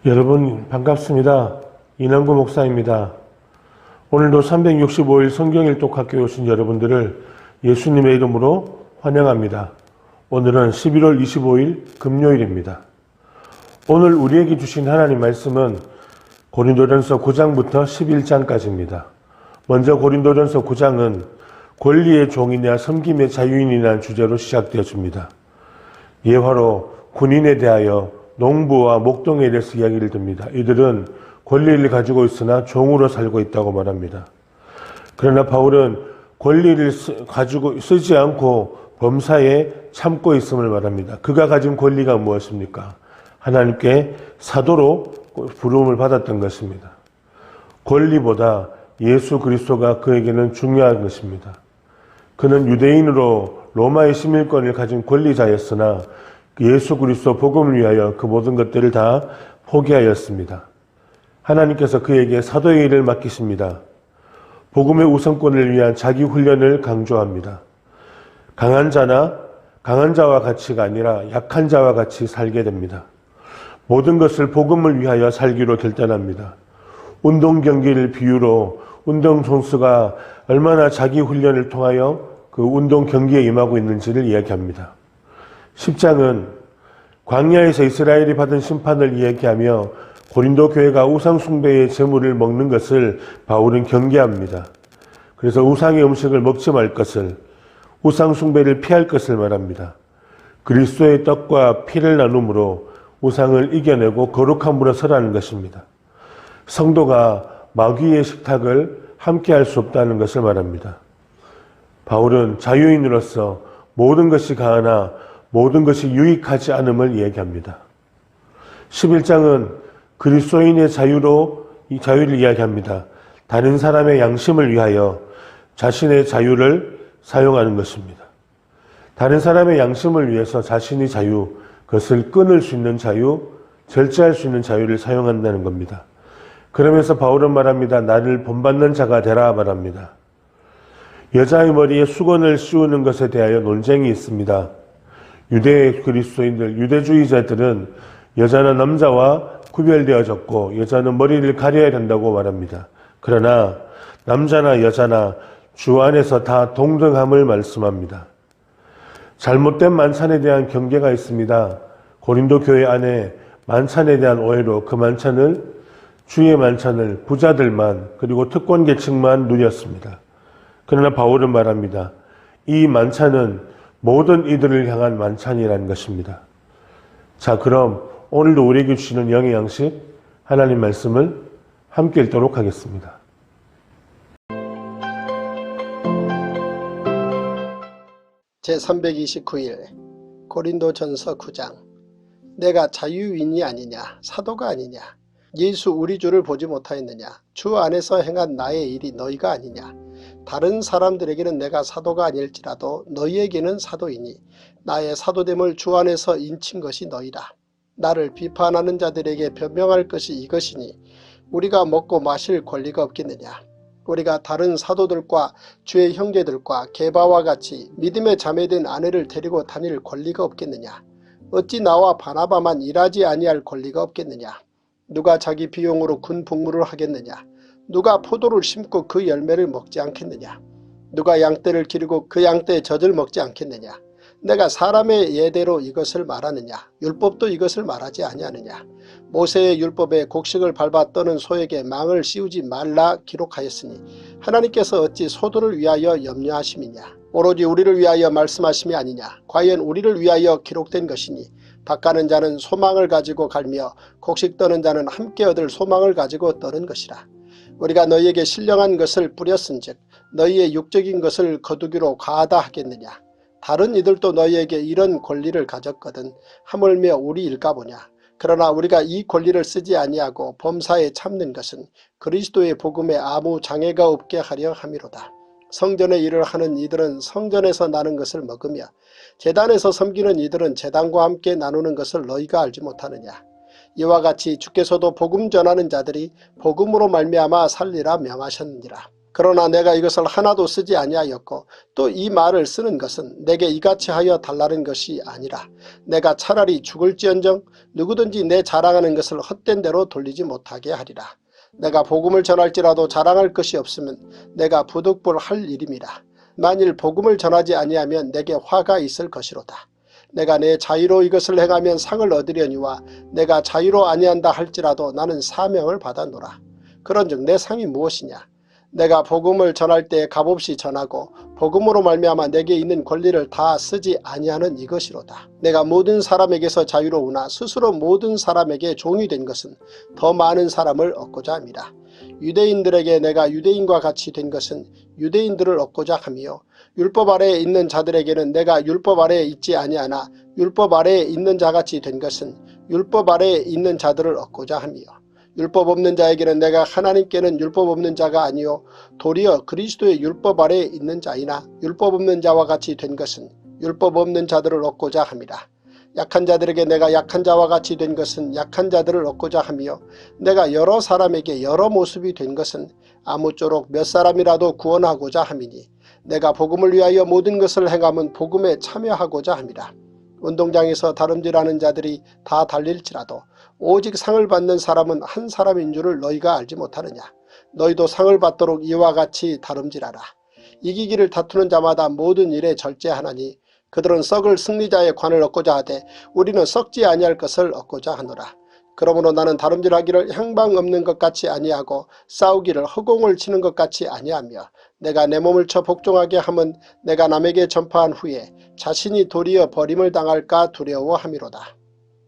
여러분 반갑습니다. 이남구 목사입니다. 오늘도 365일 성경일독학교에 오신 여러분들을 예수님의 이름으로 환영합니다. 오늘은 11월 25일 금요일입니다. 오늘 우리에게 주신 하나님 말씀은 고린도전서 9장부터 11장까지입니다. 먼저 고린도전서 9장은 권리의 종이냐 섬김의 자유인이라는 주제로 시작되어집니다. 예화로 군인에 대하여 농부와 목동에 대해서 이야기를 듭니다. 이들은 권리를 가지고 있으나 종으로 살고 있다고 말합니다. 그러나 바울은 권리를 가지고 쓰지 않고 범사에 참고 있음을 말합니다. 그가 가진 권리가 무엇입니까? 하나님께 사도로 부름을 받았던 것입니다. 권리보다 예수 그리스도가 그에게는 중요한 것입니다. 그는 유대인으로 로마의 시민권을 가진 권리자였으나 예수 그리스도 복음을 위하여 그 모든 것들을 다 포기하였습니다. 하나님께서 그에게 사도의 일을 맡기십니다. 복음의 우선권을 위한 자기 훈련을 강조합니다. 강한 자와 같이가 아니라 약한 자와 같이 살게 됩니다. 모든 것을 복음을 위하여 살기로 결단합니다. 운동 경기를 비유로 운동 선수가 얼마나 자기 훈련을 통하여 그 운동 경기에 임하고 있는지를 이야기합니다. 10장은 광야에서 이스라엘이 받은 심판을 이야기하며 고린도 교회가 우상 숭배의 제물을 먹는 것을 바울은 경계합니다. 그래서 우상의 음식을 먹지 말 것을, 우상 숭배를 피할 것을 말합니다. 그리스도의 떡과 피를 나눔으로 우상을 이겨내고 거룩함으로 서라는 것입니다. 성도가 마귀의 식탁을 함께할 수 없다는 것을 말합니다. 바울은 자유인으로서 모든 것이 가하나 모든 것이 유익하지 않음을 이야기합니다. 11장은 그리스도인의 자유를 이야기합니다. 다른 사람의 양심을 위하여 자신의 자유를 사용하는 것입니다. 다른 사람의 양심을 위해서 자신의 자유, 그것을 끊을 수 있는 자유, 절제할 수 있는 자유를 사용한다는 겁니다. 그러면서 바울은 말합니다. 나를 본받는 자가 되라 말합니다. 여자의 머리에 수건을 씌우는 것에 대하여 논쟁이 있습니다. 유대 그리스도인들, 유대주의자들은 여자는 남자와 구별되어졌고 여자는 머리를 가려야 된다고 말합니다. 그러나 남자나 여자나 주 안에서 다 동등함을 말씀합니다. 잘못된 만찬에 대한 경계가 있습니다. 고린도 교회 안에 만찬에 대한 오해로 그 만찬을, 주의 만찬을 부자들만 그리고 특권 계층만 누렸습니다. 그러나 바울은 말합니다. 이 만찬은 모든 이들을 향한 만찬이라는 것입니다. 자, 그럼 오늘도 우리에게 주시는 영의 양식, 하나님 말씀을 함께 읽도록 하겠습니다. 제329일 고린도전서 9장. 내가 자유인이 아니냐, 사도가 아니냐, 예수 우리 주를 보지 못하였느냐, 주 안에서 행한 나의 일이 너희가 아니냐. 다른 사람들에게는 내가 사도가 아닐지라도 너희에게는 사도이니 나의 사도됨을 주 안에서 인친 것이 너희라. 나를 비판하는 자들에게 변명할 것이 이것이니 우리가 먹고 마실 권리가 없겠느냐. 우리가 다른 사도들과 주의 형제들과 게바와 같이 믿음의 자매된 아내를 데리고 다닐 권리가 없겠느냐. 어찌 나와 바나바만 일하지 아니할 권리가 없겠느냐. 누가 자기 비용으로 군 복무를 하겠느냐. 누가 포도를 심고 그 열매를 먹지 않겠느냐. 누가 양떼를 기르고 그 양떼의 젖을 먹지 않겠느냐. 내가 사람의 예대로 이것을 말하느냐. 율법도 이것을 말하지 아니하느냐. 모세의 율법에 곡식을 밟아 떠는 소에게 망을 씌우지 말라 기록하였으니 하나님께서 어찌 소들을 위하여 염려하심이냐. 오로지 우리를 위하여 말씀하심이 아니냐. 과연 우리를 위하여 기록된 것이니 밭가는 자는 소망을 가지고 갈며 곡식 떠는 자는 함께 얻을 소망을 가지고 떠는 것이라. 우리가 너희에게 신령한 것을 뿌렸은즉 너희의 육적인 것을 거두기로 과하다 하겠느냐. 다른 이들도 너희에게 이런 권리를 가졌거든 하물며 우리일까 보냐. 그러나 우리가 이 권리를 쓰지 아니하고 범사에 참는 것은 그리스도의 복음에 아무 장애가 없게 하려 함이로다. 성전의 일을 하는 이들은 성전에서 나는 것을 먹으며 제단에서 섬기는 이들은 제단과 함께 나누는 것을 너희가 알지 못하느냐. 이와 같이 주께서도 복음 전하는 자들이 복음으로 말미암아 살리라 명하셨느니라. 그러나 내가 이것을 하나도 쓰지 아니하였고 또 이 말을 쓰는 것은 내게 이같이 하여 달라는 것이 아니라 내가 차라리 죽을지언정 누구든지 내 자랑하는 것을 헛된 대로 돌리지 못하게 하리라. 내가 복음을 전할지라도 자랑할 것이 없으면 내가 부득불할 일임이라. 만일 복음을 전하지 아니하면 내게 화가 있을 것이로다. 내가 내 자유로 이것을 행하면 상을 얻으려니와 내가 자유로 아니한다 할지라도 나는 사명을 받아노라. 그런즉 내 상이 무엇이냐? 내가 복음을 전할 때 값없이 전하고 복음으로 말미암아 내게 있는 권리를 다 쓰지 아니하는 이것이로다. 내가 모든 사람에게서 자유로우나 스스로 모든 사람에게 종이 된 것은 더 많은 사람을 얻고자 함이라. 유대인들에게 내가 유대인과 같이 된 것은 유대인들을 얻고자 함이요 율법 아래에 있는 자들에게는 내가 율법 아래에 있지 아니하나 율법 아래에 있는 자같이 된 것은 율법 아래에 있는 자들을 얻고자 함이요 율법 없는 자에게는 내가 하나님께는 율법 없는 자가 아니요 도리어 그리스도의 율법 아래에 있는 자이나 율법 없는 자와 같이 된 것은 율법 없는 자들을 얻고자 함이라. 약한 자들에게 내가 약한 자와 같이 된 것은 약한 자들을 얻고자 하며 내가 여러 사람에게 여러 모습이 된 것은 아무쪼록 몇 사람이라도 구원하고자 함이니 내가 복음을 위하여 모든 것을 행함은 복음에 참여하고자 함이라. 운동장에서 다름질하는 자들이 다 달릴지라도 오직 상을 받는 사람은 한 사람인 줄을 너희가 알지 못하느냐. 너희도 상을 받도록 이와 같이 다름질하라. 이기기를 다투는 자마다 모든 일에 절제하나니 그들은 썩을 승리자의 관을 얻고자 하되 우리는 썩지 아니할 것을 얻고자 하노라. 그러므로 나는 다름질하기를 향방 없는 것 같이 아니하고 싸우기를 허공을 치는 것 같이 아니하며 내가 내 몸을 쳐 복종하게 함은 내가 남에게 전파한 후에 자신이 도리어 버림을 당할까 두려워함이로다.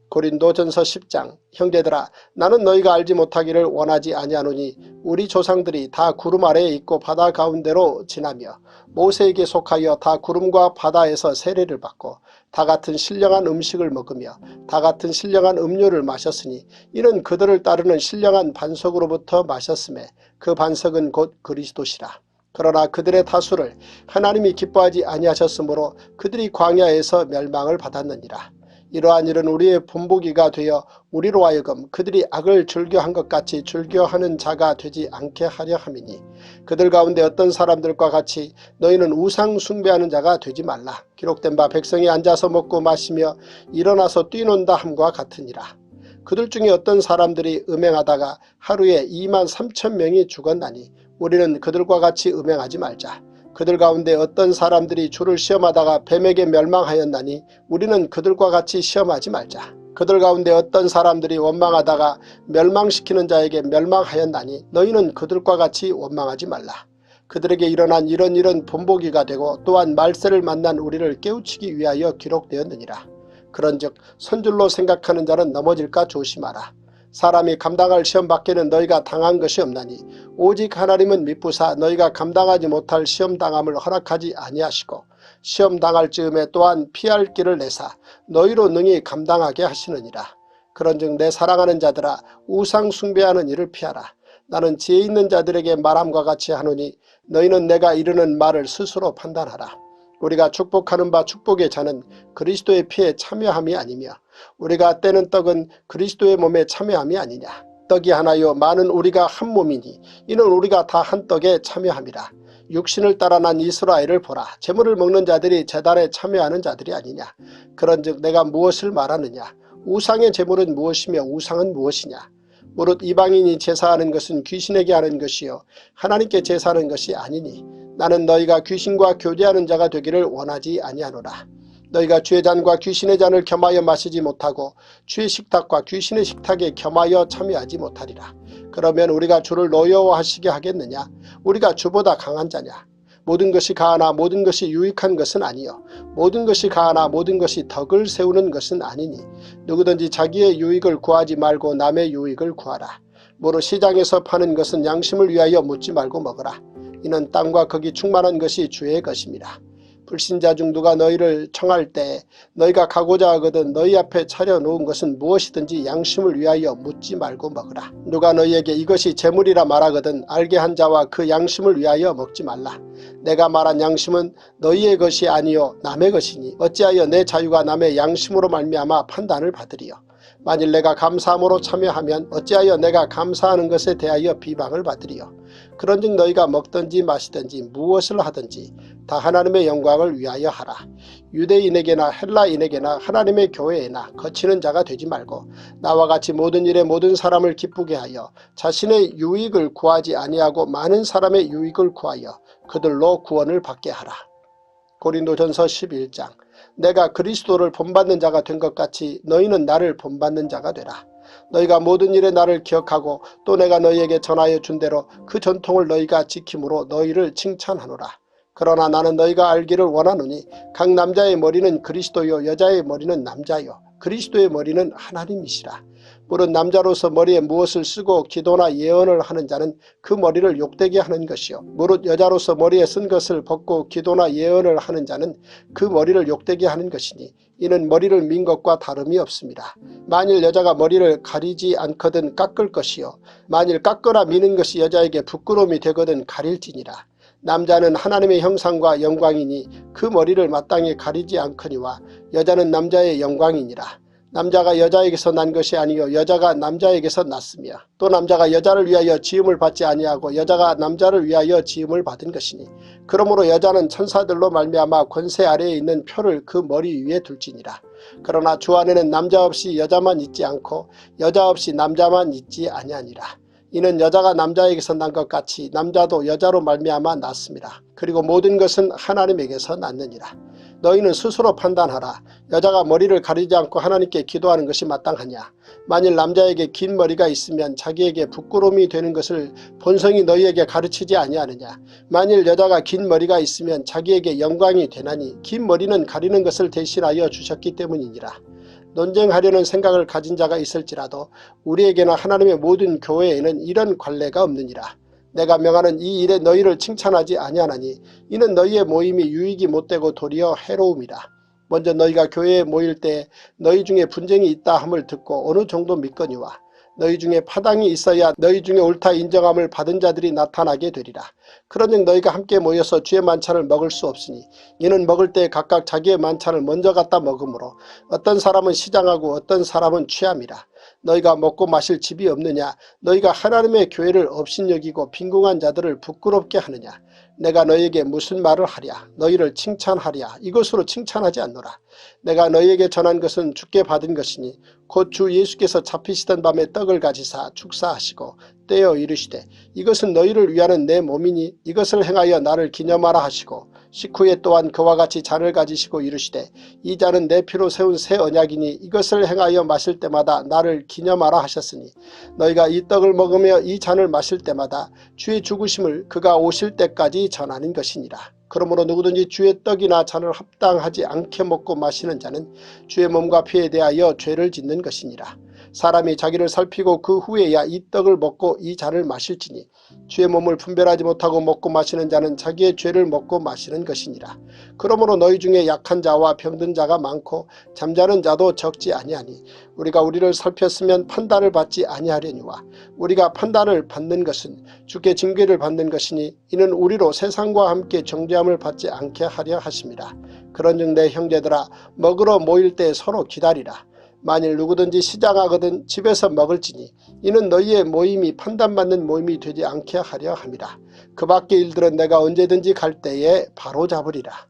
고린도전서 10장. 형제들아 나는 너희가 알지 못하기를 원하지 아니하노니 우리 조상들이 다 구름 아래에 있고 바다 가운데로 지나며 모세에게 속하여 다 구름과 바다에서 세례를 받고 다 같은 신령한 음식을 먹으며 다 같은 신령한 음료를 마셨으니 이는 그들을 따르는 신령한 반석으로부터 마셨음에 그 반석은 곧 그리스도시라. 그러나 그들의 다수를 하나님이 기뻐하지 아니하셨으므로 그들이 광야에서 멸망을 받았느니라. 이러한 일은 우리의 본보기가 되어 우리로 하여금 그들이 악을 즐겨한 것 같이 즐겨하는 자가 되지 않게 하려 함이니 그들 가운데 어떤 사람들과 같이 너희는 우상 숭배하는 자가 되지 말라. 기록된 바 백성이 앉아서 먹고 마시며 일어나서 뛰논다 함과 같으니라. 그들 중에 어떤 사람들이 음행하다가 하루에 23,000명이 죽었나니 우리는 그들과 같이 음행하지 말자. 그들 가운데 어떤 사람들이 주를 시험하다가 뱀에게 멸망하였나니 우리는 그들과 같이 시험하지 말자. 그들 가운데 어떤 사람들이 원망하다가 멸망시키는 자에게 멸망하였나니 너희는 그들과 같이 원망하지 말라. 그들에게 일어난 이런 본보기가 되고 또한 말세를 만난 우리를 깨우치기 위하여 기록되었느니라. 그런즉 선줄로 생각하는 자는 넘어질까 조심하라. 사람이 감당할 시험 밖에는 너희가 당한 것이 없나니 오직 하나님은 미쁘사 너희가 감당하지 못할 시험 당함을 허락하지 아니하시고 시험 당할 즈음에 또한 피할 길을 내사 너희로 능히 감당하게 하시느니라. 그런즉 내 사랑하는 자들아 우상 숭배하는 일을 피하라. 나는 지혜 있는 자들에게 말함과 같이 하노니 너희는 내가 이르는 말을 스스로 판단하라. 우리가 축복하는 바 축복의 잔은 그리스도의 피에 참여함이 아니며 우리가 떼는 떡은 그리스도의 몸에 참여함이 아니냐. 떡이 하나요 많은 우리가 한 몸이니 이는 우리가 다 한 떡에 참여함이라. 육신을 따라 난 이스라엘을 보라. 제물을 먹는 자들이 제단에 참여하는 자들이 아니냐. 그런즉 내가 무엇을 말하느냐. 우상의 제물은 무엇이며 우상은 무엇이냐. 무릇 이방인이 제사하는 것은 귀신에게 하는 것이요 하나님께 제사하는 것이 아니니 나는 너희가 귀신과 교제하는 자가 되기를 원하지 아니하노라. 너희가 주의 잔과 귀신의 잔을 겸하여 마시지 못하고 주의 식탁과 귀신의 식탁에 겸하여 참여하지 못하리라. 그러면 우리가 주를 노여워하시게 하겠느냐. 우리가 주보다 강한 자냐. 모든 것이 가하나 모든 것이 유익한 것은 아니요 모든 것이 가하나 모든 것이 덕을 세우는 것은 아니니 누구든지 자기의 유익을 구하지 말고 남의 유익을 구하라. 무릇 시장에서 파는 것은 양심을 위하여 묻지 말고 먹으라. 이는 땅과 거기 충만한 것이 주의 것입니다. 불신자 중 누가 너희를 청할 때 너희가 가고자 하거든 너희 앞에 차려놓은 것은 무엇이든지 양심을 위하여 묻지 말고 먹으라. 누가 너희에게 이것이 재물이라 말하거든 알게 한 자와 그 양심을 위하여 먹지 말라. 내가 말한 양심은 너희의 것이 아니요 남의 것이니 어찌하여 내 자유가 남의 양심으로 말미암아 판단을 받으리요. 만일 내가 감사함으로 참여하면 어찌하여 내가 감사하는 것에 대하여 비방을 받으리요. 그런즉 너희가 먹든지 마시든지 무엇을 하든지 다 하나님의 영광을 위하여 하라. 유대인에게나 헬라인에게나 하나님의 교회에나 거치는 자가 되지 말고 나와 같이 모든 일에 모든 사람을 기쁘게 하여 자신의 유익을 구하지 아니하고 많은 사람의 유익을 구하여 그들로 구원을 받게 하라. 고린도전서 11장. 내가 그리스도를 본받는 자가 된 것 같이 너희는 나를 본받는 자가 되라. 너희가 모든 일에 나를 기억하고 또 내가 너희에게 전하여 준 대로 그 전통을 너희가 지킴으로 너희를 칭찬하노라. 그러나 나는 너희가 알기를 원하노니 각 남자의 머리는 그리스도요 여자의 머리는 남자요 그리스도의 머리는 하나님이시라. 물은 남자로서 머리에 무엇을 쓰고 기도나 예언을 하는 자는 그 머리를 욕되게 하는 것이요 무릇 여자로서 머리에 쓴 것을 벗고 기도나 예언을 하는 자는 그 머리를 욕되게 하는 것이니 이는 머리를 민 것과 다름이 없습니다. 만일 여자가 머리를 가리지 않거든 깎을 것이요 만일 깎거나 미는 것이 여자에게 부끄러움이 되거든 가릴지니라. 남자는 하나님의 형상과 영광이니 그 머리를 마땅히 가리지 않거니와 여자는 남자의 영광이니라. 남자가 여자에게서 난 것이 아니요 여자가 남자에게서 났으며 또 남자가 여자를 위하여 지음을 받지 아니하고 여자가 남자를 위하여 지음을 받은 것이니 그러므로 여자는 천사들로 말미암아 권세 아래에 있는 표를 그 머리 위에 둘지니라. 그러나 주 안에는 남자 없이 여자만 있지 않고 여자 없이 남자만 있지 아니하니라. 이는 여자가 남자에게서 난 것 같이 남자도 여자로 말미암아 났습니다. 그리고 모든 것은 하나님에게서 났느니라. 너희는 스스로 판단하라. 여자가 머리를 가리지 않고 하나님께 기도하는 것이 마땅하냐. 만일 남자에게 긴 머리가 있으면 자기에게 부끄러움이 되는 것을 본성이 너희에게 가르치지 아니하느냐. 만일 여자가 긴 머리가 있으면 자기에게 영광이 되나니 긴 머리는 가리는 것을 대신하여 주셨기 때문이니라. 논쟁하려는 생각을 가진 자가 있을지라도 우리에게나 하나님의 모든 교회에는 이런 관례가 없느니라. 내가 명하는 이 일에 너희를 칭찬하지 아니하나니 이는 너희의 모임이 유익이 못되고 도리어 해로움이라. 먼저 너희가 교회에 모일 때 너희 중에 분쟁이 있다 함을 듣고 어느 정도 믿거니와 너희 중에 파당이 있어야 너희 중에 옳다 인정함을 받은 자들이 나타나게 되리라. 그런즉 너희가 함께 모여서 주의 만찬을 먹을 수 없으니 이는 먹을 때 각각 자기의 만찬을 먼저 갖다 먹으므로 어떤 사람은 시장하고 어떤 사람은 취함이라. 너희가 먹고 마실 집이 없느냐. 너희가 하나님의 교회를 업신여기고 빈궁한 자들을 부끄럽게 하느냐. 내가 너희에게 무슨 말을 하랴. 너희를 칭찬하랴. 이것으로 칭찬하지 않노라. 내가 너희에게 전한 것은 주께 받은 것이니 곧 주 예수께서 잡히시던 밤에 떡을 가지사 축사하시고 떼어 이르시되 이것은 너희를 위하는 내 몸이니 이것을 행하여 나를 기념하라 하시고 식후에 또한 그와 같이 잔을 가지시고 이르시되 이 잔은 내 피로 세운 새 언약이니 이것을 행하여 마실 때마다 나를 기념하라 하셨으니 너희가 이 떡을 먹으며 이 잔을 마실 때마다 주의 죽으심을 그가 오실 때까지 전하는 것이니라. 그러므로 누구든지 주의 떡이나 잔을 합당하지 않게 먹고 마시는 자는 주의 몸과 피에 대하여 죄를 짓는 것이니라. 사람이 자기를 살피고 그 후에야 이 떡을 먹고 이 잔을 마실지니 주의 몸을 분별하지 못하고 먹고 마시는 자는 자기의 죄를 먹고 마시는 것이니라. 그러므로 너희 중에 약한 자와 병든 자가 많고 잠자는 자도 적지 아니하니 우리가 우리를 살폈으면 판단을 받지 아니하려니와 우리가 판단을 받는 것은 주께 징계를 받는 것이니 이는 우리로 세상과 함께 정죄함을 받지 않게 하려 하심이라. 그런즉 내 형제들아 먹으러 모일 때 서로 기다리라. 만일 누구든지 시장하거든 집에서 먹을지니 이는 너희의 모임이 판단받는 모임이 되지 않게 하려 함이라. 그 밖의 일들은 내가 언제든지 갈 때에 바로잡으리라.